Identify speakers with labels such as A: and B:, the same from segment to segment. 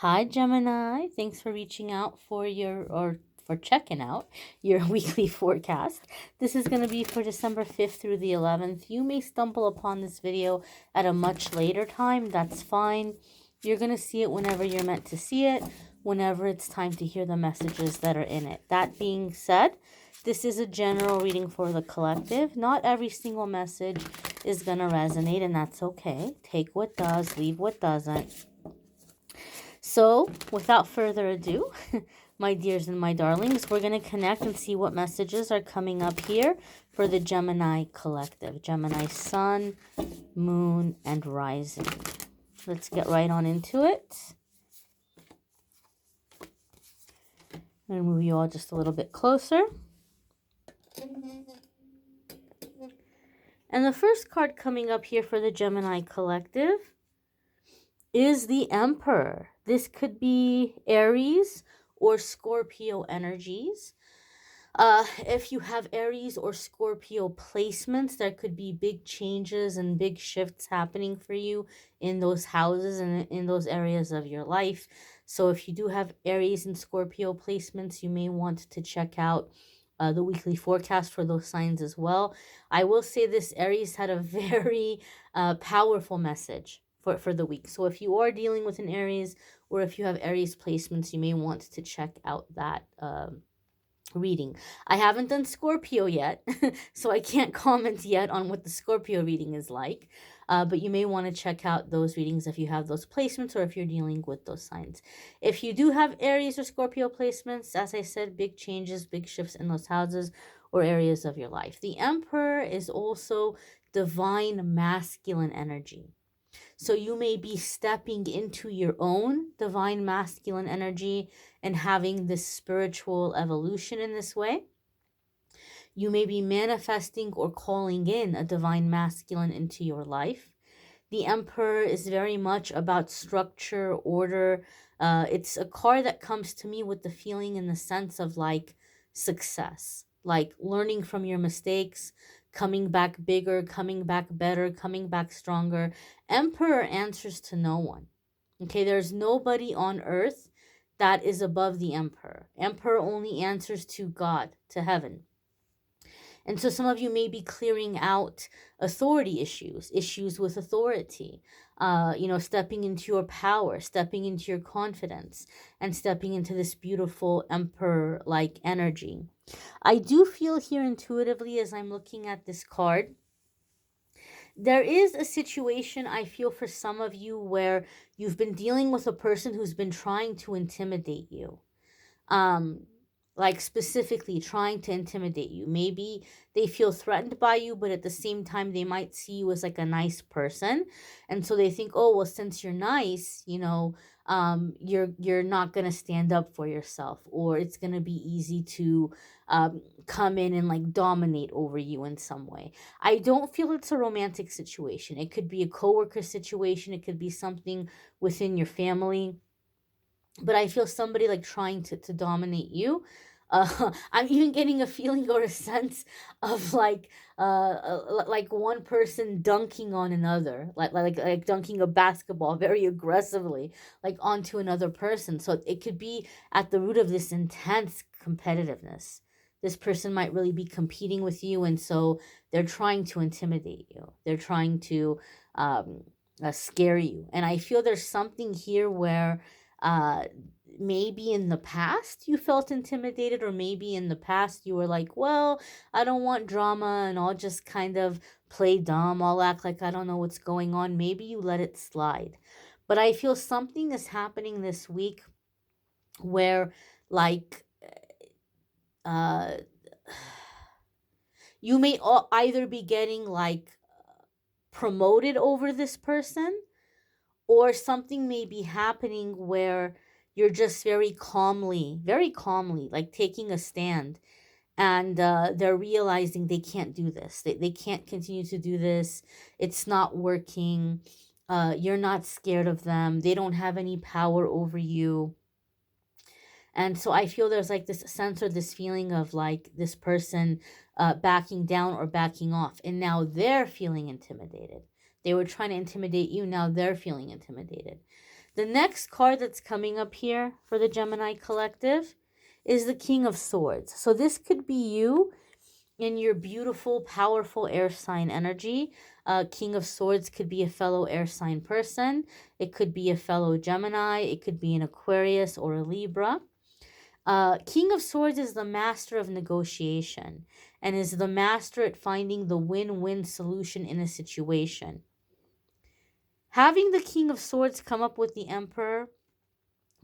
A: Hi, Gemini. Thanks for reaching out for checking out your weekly forecast. This is going to be for December 5th through the 11th. You may stumble upon this video at a much later time. That's fine. You're going to see it whenever you're meant to see it, whenever it's time to hear the messages that are in it. That being said, this is a general reading for the collective. Not every single message is going to resonate, and that's okay. Take what does, leave what doesn't. So, without further ado, my dears and my darlings, we're going to connect and see what messages are coming up here for the Gemini collective. Gemini sun, moon, and rising. Let's get right on into it. I'm going to move you all just a little bit closer. And the first card coming up here for the Gemini collective is the Emperor. This could be Aries or Scorpio energies. If you have Aries or Scorpio placements, there could be big changes and big shifts happening for you in those houses and in those areas of your life. So if you do have Aries and Scorpio placements, you may want to check out the weekly forecast for those signs as well. I will say this Aries had a very powerful message for the week. So if you are dealing with an Aries or if you have Aries placements, you may want to check out that reading. I haven't done Scorpio yet, so I can't comment yet on what the Scorpio reading is like. But you may want to check out those readings if you have those placements or if you're dealing with those signs. If you do have Aries or Scorpio placements, as I said, big changes, big shifts in those houses or areas of your life. The Emperor is also divine masculine energy. So you may be stepping into your own divine masculine energy and having this spiritual evolution in this way. You may be manifesting or calling in a divine masculine into your life. The Emperor is very much about structure, order. It's a card that comes to me with the feeling and the sense of like success, like learning from your mistakes, coming back bigger, coming back better, coming back stronger. Emperor answers to no one. Okay, there's nobody on earth that is above the Emperor. Emperor only answers to God, to heaven. And so some of you may be clearing out authority issues with authority, stepping into your power, stepping into your confidence, and stepping into this beautiful emperor-like energy. I do feel here intuitively as I'm looking at this card, there is a situation I feel for some of you where you've been dealing with a person who's been trying to intimidate you. Like specifically trying to intimidate you. Maybe they feel threatened by you, but at the same time, they might see you as like a nice person. And so they think, oh, well, since you're nice, you're not going to stand up for yourself, or it's going to be easy to come in and like dominate over you in some way. I don't feel it's a romantic situation. It could be a coworker situation. It could be something within your family, but I feel somebody like trying to dominate you. I'm even getting a feeling or a sense of like one person dunking on another, like dunking a basketball very aggressively, like onto another person. So it could be at the root of this intense competitiveness. This person might really be competing with you, and so they're trying to intimidate you. They're trying to scare you. And I feel there's something here where uh maybe in the past you felt intimidated, or maybe in the past you were like, well, I don't want drama and I'll just kind of play dumb, I'll act like I don't know what's going on. Maybe you let it slide. But I feel something is happening this week where like uh you may either be getting like promoted over this person, or something may be happening where you're just very calmly, like taking a stand, and they're realizing they can't do this. They can't continue to do this. It's not working. You're not scared of them. They don't have any power over you. And so I feel there's like this sense or this feeling of like this person backing down or backing off. And now they're feeling intimidated. They were trying to intimidate you. Now they're feeling intimidated. The next card that's coming up here for the Gemini collective is the King of Swords. So this could be you in your beautiful, powerful air sign energy. King of Swords could be a fellow air sign person. It could be a fellow Gemini. It could be an Aquarius or a Libra. King of Swords is the master of negotiation and is the master at finding the win-win solution in a situation. Having the King of Swords come up with the Emperor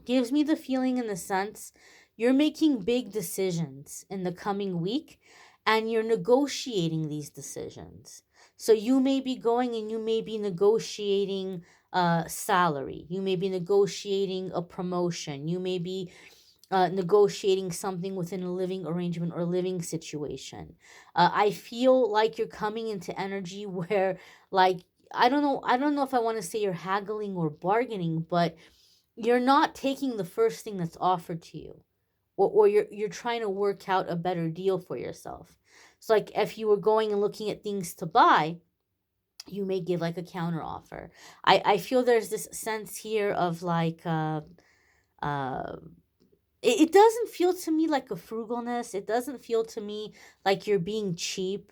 A: gives me the feeling, in the sense, you're making big decisions in the coming week and you're negotiating these decisions. So you may be going and you may be negotiating salary. You may be negotiating a promotion. You may be negotiating something within a living arrangement or living situation. I feel like you're coming into energy where, like, I don't know if I want to say you're haggling or bargaining, but you're not taking the first thing that's offered to you, or you're trying to work out a better deal for yourself. So like if you were going and looking at things to buy, you may give like a counter offer. I feel there's this sense here of like uh it doesn't feel to me like a frugalness. It doesn't feel to me like you're being cheap.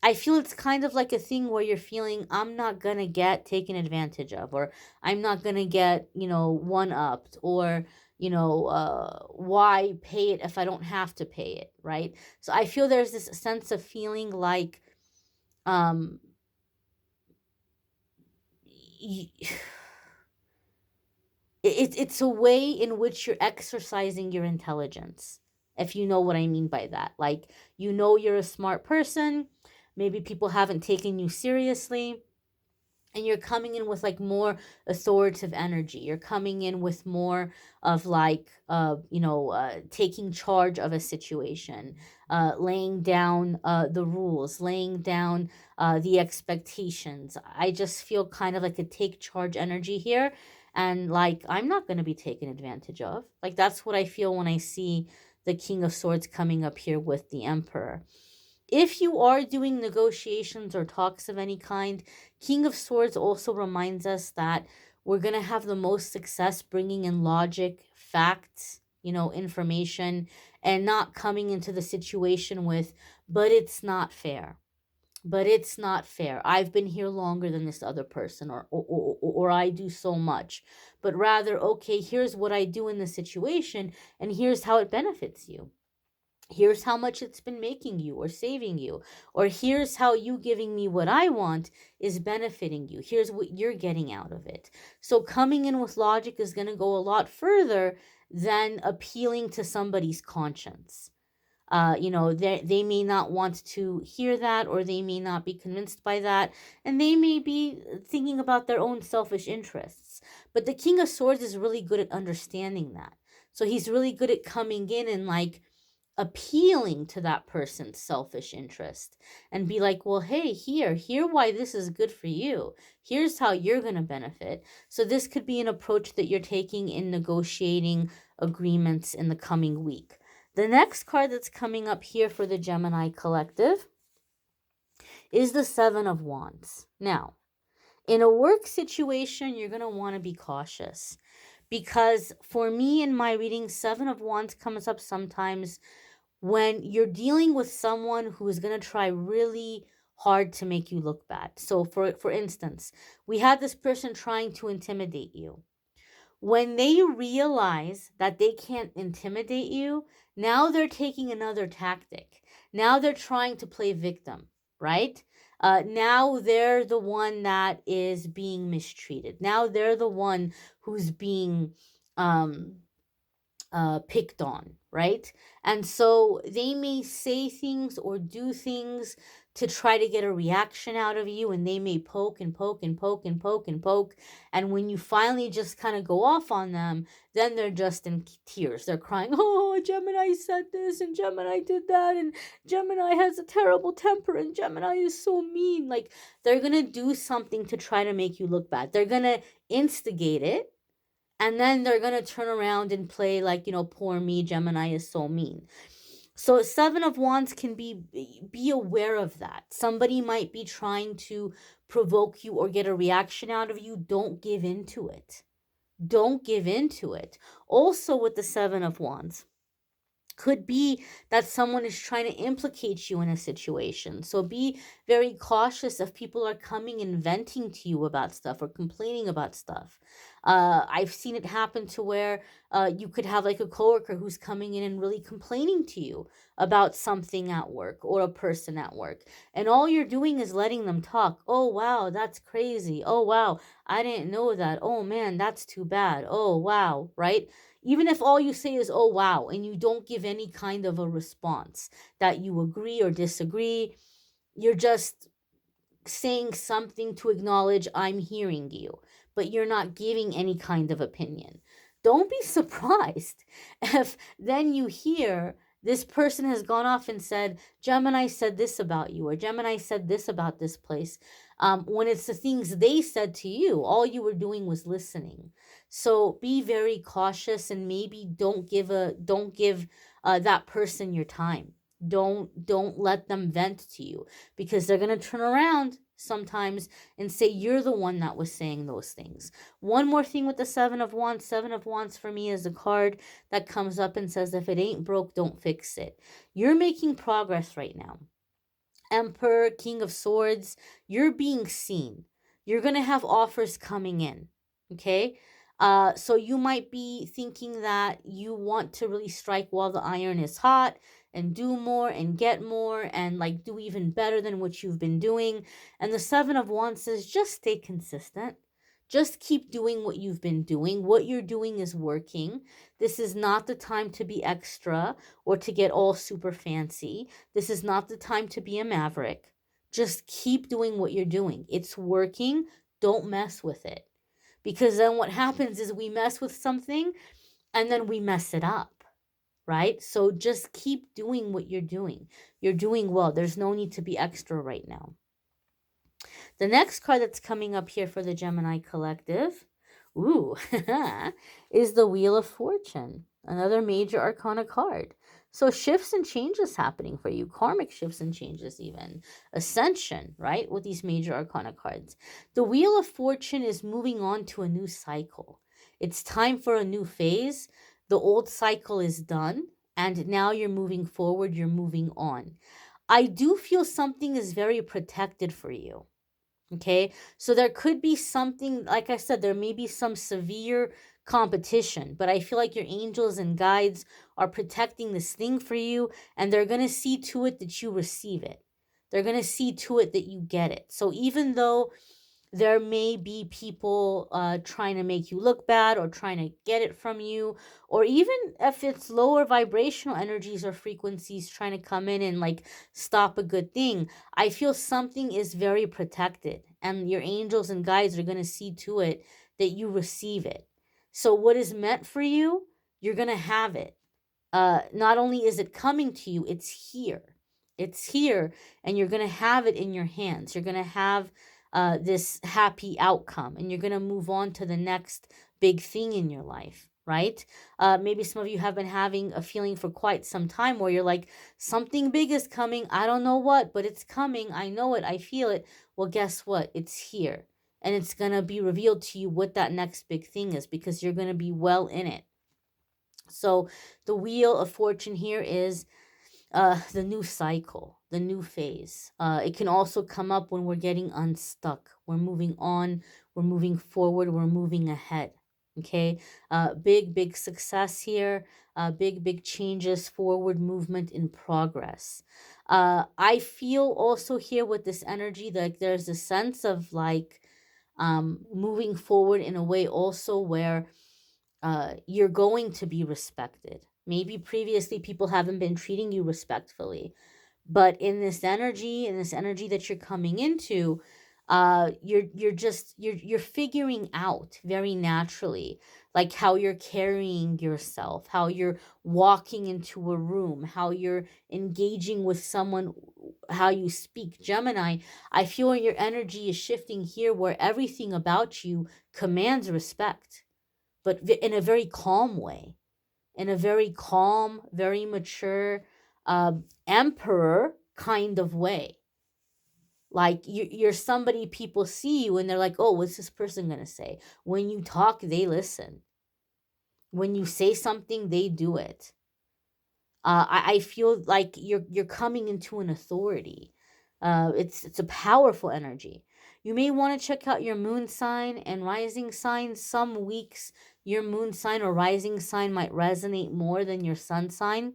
A: I feel it's kind of like a thing where you're feeling, I'm not going to get taken advantage of, or I'm not going to get, one-upped, or, why pay it if I don't have to pay it, right? So I feel there's this sense of feeling like, um, it's a way in which you're exercising your intelligence, if you know what I mean by that. Like, you're a smart person, maybe people haven't taken you seriously, and you're coming in with like more authoritative energy. You're coming in with more of like taking charge of a situation, laying down the rules, laying down the expectations. I just feel kind of like a take charge energy here, and like I'm not going to be taken advantage of. Like that's what I feel when I see the King of Swords coming up here with the Emperor. If you are doing negotiations or talks of any kind, King of Swords also reminds us that we're going to have the most success bringing in logic, facts, information, and not coming into the situation with, but it's not fair. But it's not fair. I've been here longer than this other person, or I do so much. But rather, okay, here's what I do in the situation, and here's how it benefits you. Here's how much it's been making you or saving you, or here's how you giving me what I want is benefiting you. Here's what you're getting out of it. So coming in with logic is going to go a lot further than appealing to somebody's conscience. They may not want to hear that, or they may not be convinced by that, and they may be thinking about their own selfish interests. But the King of Swords is really good at understanding that. So he's really good at coming in and like appealing to that person's selfish interest and be like, well, hey, hear why this is good for you. Here's how you're going to benefit. So this could be an approach that you're taking in negotiating agreements in the coming week. The next card that's coming up here for the Gemini collective is the Seven of Wands. Now, in a work situation, you're going to want to be cautious, because for me in my reading, Seven of Wands comes up sometimes when you're dealing with someone who is going to try really hard to make you look bad. So for instance, we had this person trying to intimidate you. When they realize that they can't intimidate you, now they're taking another tactic. Now they're trying to play victim, right? Now they're the one that is being mistreated. Now they're the one who's being picked on, right? And so they may say things or do things to try to get a reaction out of you, and they may poke and poke and poke and poke and poke. And when you finally just kind of go off on them, then they're just in tears. They're crying, oh, Gemini said this, and Gemini did that, and Gemini has a terrible temper, and Gemini is so mean. Like, they're going to do something to try to make you look bad. They're going to instigate it. And then they're going to turn around and play like, poor me, Gemini is so mean. So Seven of Wands can be aware of that. Somebody might be trying to provoke you or get a reaction out of you. Don't give in to it. Don't give in to it. Also, with the Seven of Wands, could be that someone is trying to implicate you in a situation. So be very cautious if people are coming and venting to you about stuff or complaining about stuff. I've seen it happen to where you could have like a coworker who's coming in and really complaining to you about something at work or a person at work. And all you're doing is letting them talk. Oh, wow, that's crazy. Oh, wow, I didn't know that. Oh, man, that's too bad. Oh, wow, right? Even if all you say is, oh, wow, and you don't give any kind of a response that you agree or disagree, you're just saying something to acknowledge I'm hearing you, but you're not giving any kind of opinion. Don't be surprised if then you hear this person has gone off and said, Gemini said this about you, or Gemini said this about this place. When it's the things they said to you, all you were doing was listening. So be very cautious and maybe don't give that person your time. Don't let them vent to you, because they're going to turn around sometimes and say you're the one that was saying those things. One more thing with the Seven of Wands. Seven of Wands for me is a card that comes up and says, if it ain't broke, don't fix it. You're making progress right now. Emperor, King of Swords, you're being seen. You're going to have offers coming in. Okay? So you might be thinking that you want to really strike while the iron is hot and do more and get more and like do even better than what you've been doing. And the Seven of Wands says just stay consistent. Just keep doing what you've been doing. What you're doing is working. This is not the time to be extra or to get all super fancy. This is not the time to be a maverick. Just keep doing what you're doing. It's working. Don't mess with it. Because then what happens is we mess with something and then we mess it up, right? So just keep doing what you're doing. You're doing well. There's no need to be extra right now. The next card that's coming up here for the Gemini collective, ooh, is the Wheel of Fortune, another major arcana card. So shifts and changes happening for you, karmic shifts and changes even, ascension, right, with these major arcana cards. The Wheel of Fortune is moving on to a new cycle. It's time for a new phase. The old cycle is done, and now you're moving forward, you're moving on. I do feel something is very protected for you. Okay, so there could be something, like I said, there may be some severe competition, but I feel like your angels and guides are protecting this thing for you, and they're going to see to it that you receive it. They're going to see to it that you get it. So even though there may be people trying to make you look bad or trying to get it from you, or even if it's lower vibrational energies or frequencies trying to come in and like stop a good thing, I feel something is very protected and your angels and guides are going to see to it that you receive it. So what is meant for you, you're going to have it. Not only is it coming to you, it's here. It's here, and you're going to have it in your hands. You're going to have this happy outcome, and you're going to move on to the next big thing in your life, right? Maybe some of you have been having a feeling for quite some time where you're like, something big is coming. I don't know what, but it's coming. I know it. I feel it. Well, guess what? It's here. And it's going to be revealed to you what that next big thing is, because you're going to be well in it. So the Wheel of Fortune here is the new cycle, the new phase. It can also come up when we're getting unstuck. We're moving on, we're moving forward, we're moving ahead. Okay, big success here, big changes, forward movement in progress. I feel also here with this energy that there's a sense of like moving forward in a way also where you're going to be respected. Maybe previously people haven't been treating you respectfully, but in this energy that you're coming into, you're figuring out very naturally like how you're carrying yourself, how you're walking into a room, how you're engaging with someone, how you speak. Gemini, I feel your energy is shifting here where everything about you commands respect, but in a very calm way, in a very calm, very mature, emperor kind of way, Like you're somebody people see you and they're like, oh, what's this person gonna say? When you talk, they listen. When you say something, they do it. I feel like you're coming into an authority. It's a powerful energy. You may want to check out your moon sign and rising sign. Some weeks your moon sign or rising sign might resonate more than your sun sign.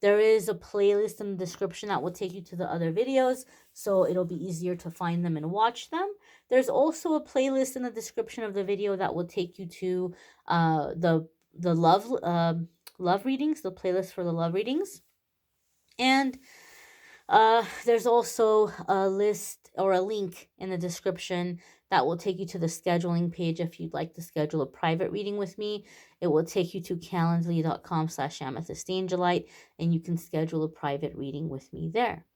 A: There is a playlist in the description that will take you to the other videos, so it'll be easier to find them and watch them. There's also a playlist in the description of the video that will take you to the love readings, the playlist for the love readings. And there's also a list or a link in the description that will take you to the scheduling page if you'd like to schedule a private reading with me. It will take you to calendly.com/amethystangelite, and you can schedule a private reading with me there.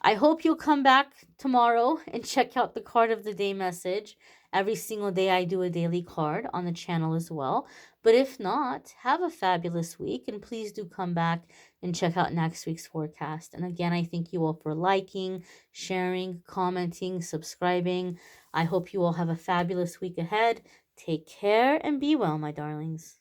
A: I hope you'll come back tomorrow and check out the card of the day message. Every single day I do a daily card on the channel as well. But if not, have a fabulous week, and please do come back and check out next week's forecast. And again, I thank you all for liking, sharing, commenting, subscribing. I hope you all have a fabulous week ahead. Take care and be well, my darlings.